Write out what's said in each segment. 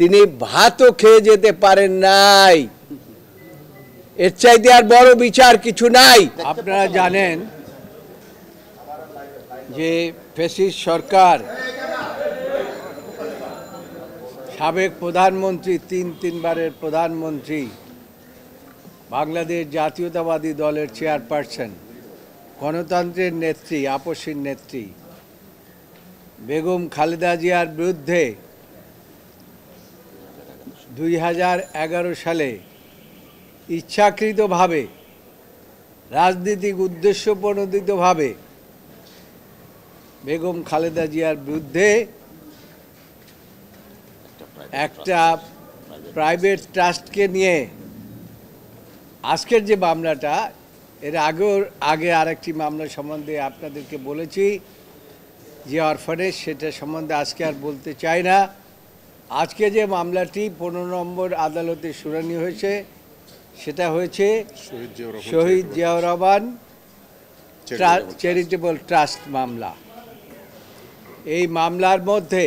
তিনি ভাতও খেয়ে যেতে পারেন নাই। এর চাইতে আর বড় বিচার কিছু নাই। আপনারা জানেন যে ফ্যাসিস্ট সরকার সাবেক প্রধানমন্ত্রী তিনবারের প্রধানমন্ত্রী, বাংলাদেশ জাতীয়তাবাদী দলের চেয়ারপারসন, গণতন্ত্রের নেত্রী, আপসীর নেত্রী বেগম খালেদা জিয়ার বিরুদ্ধে 2011 সালে ইচ্ছাকৃতভাবে রাজনৈতিক উদ্দেশ্য প্রণোদিতভাবে বেগম খালেদা জিয়ার বিরুদ্ধে একটা প্রাইভেট ট্রাস্টকে নিয়ে আজকের যে মামলাটা, এর আগে আরেকটি মামলা সম্বন্ধে আপনাদেরকে বলেছি যে অরফানেজ, সেটা সম্বন্ধে আজকে আর বলতে চাই না। আজকে যে মামলাটি 15 নম্বর আদালতে শুনানি হয়েছে, সেটা হয়েছে শহীদ জিয়াউর রহমান চ্যারিটেবল ট্রাস্ট মামলা। এই মামলার মধ্যে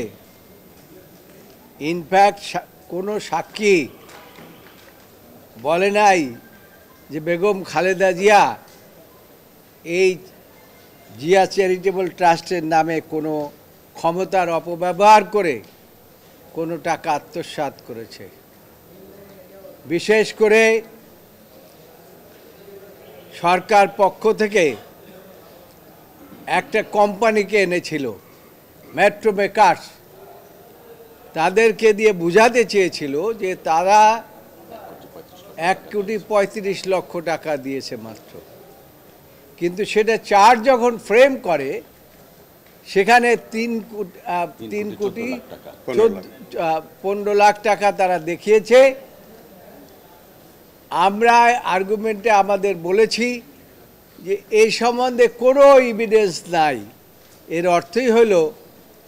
ইনফ্যাক্ট কোনো সাক্ষী বলে নাই যে বেগম খালেদা জিয়া এই জিয়া চ্যারিটেবল ট্রাস্টের নামে কোনো ক্ষমতার অপব্যবহার করে কোনো টাকা আত্মসাৎ করেছে। বিশেষ করে সরকার পক্ষ থেকে একটা কোম্পানিকে এনেছিল, মেট্রো মেকার্স, তাদেরকে দিয়ে বুঝাতে চেয়েছিল যে তারা 1,35,00,000 টাকা দিয়েছে মাত্র, কিন্তু সেটা চার্জ যখন ফ্রেম করে সেখানে 3,15,00,000 টাকা তারা দেখিয়েছে। আমরা আর্গুমেন্টে আমাদের বলেছি যে এই সম্বন্ধে কোনো এভিডেন্স নাই। এর অর্থই হলো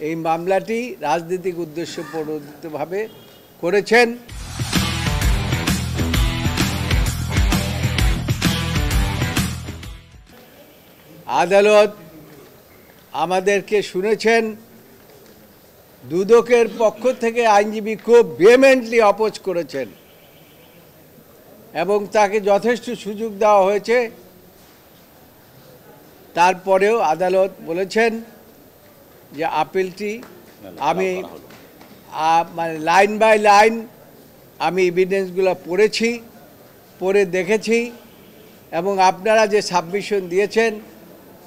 এই মামলাটি রাজনৈতিক উদ্দেশ্য প্রণোদিতভাবে করেছেন। আদালত আমাদেরকে শুনেছেন। দুদকের পক্ষ থেকে আইনজীবী খুব ভেহেমেন্টলি অপোজ করেছেন এবং তাকে যথেষ্ট সুযোগ দেওয়া হয়েছে। তারপরেও আদালত বলেছেন যে আপিলটি আমি মানে লাইন বাই লাইন আমি এভিডেন্সগুলো পড়ে দেখেছি এবং আপনারা যে সাবমিশন দিয়েছেন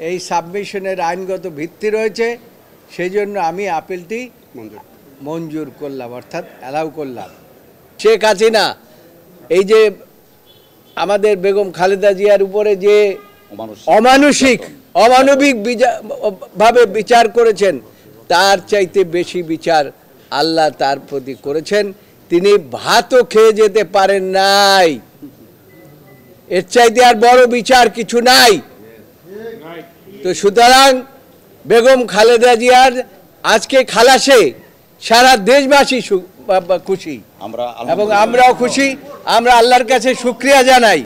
এই সাবমিশনের আইনগত ভিত্তি রয়েছে, সেই জন্য আমি আপিলটি মঞ্জুর করলাম, অর্থাৎ অ্যালাউ করলাম। শেখ হাসিনা এই যে আমাদের বেগম খালেদা জিয়ার উপরে যে অমানবিক ভাবে বিচার করেছেন, তার চাইতে বেশি বিচার আল্লাহ তার প্রতি করেছেন। তিনি ভাতও খেয়ে যেতে পারেন নাই। এর চাইতে আর বড় বিচার কিছু নাই। তো সুতরাং বেগম খালেদা জিয়ার আজকে খালাসে সারা দেশবাসী খুশি এবং আমরাও খুশি। আমরা আল্লাহর কাছে শুকরিয়া জানাই।